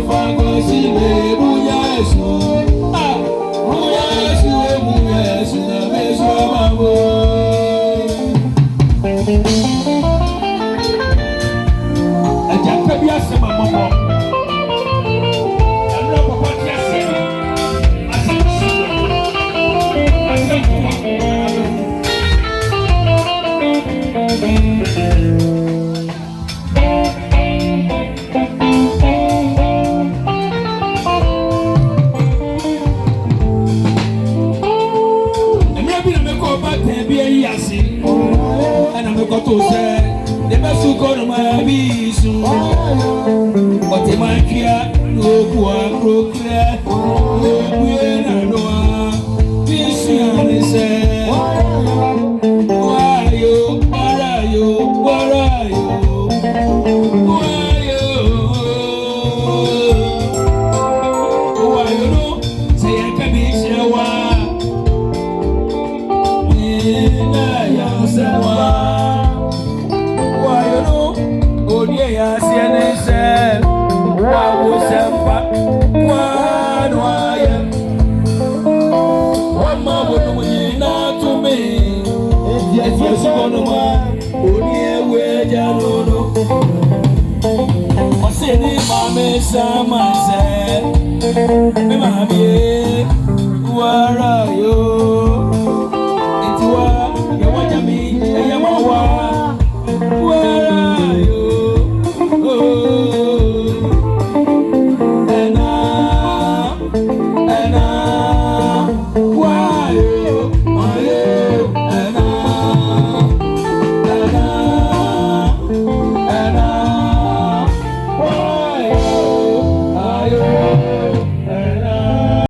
Wofa Akwasi me buyasu. Ah, buyasu na meso mabo. Aja bia se mamo. Amra papa ti ase. And I'm going to say, the best who go to my abyss. But in my care, no one broke there. No, we ain't no one. This year, say, why are you? Where are you? Where are you? Where are you? Say, I can be sure. Where are you?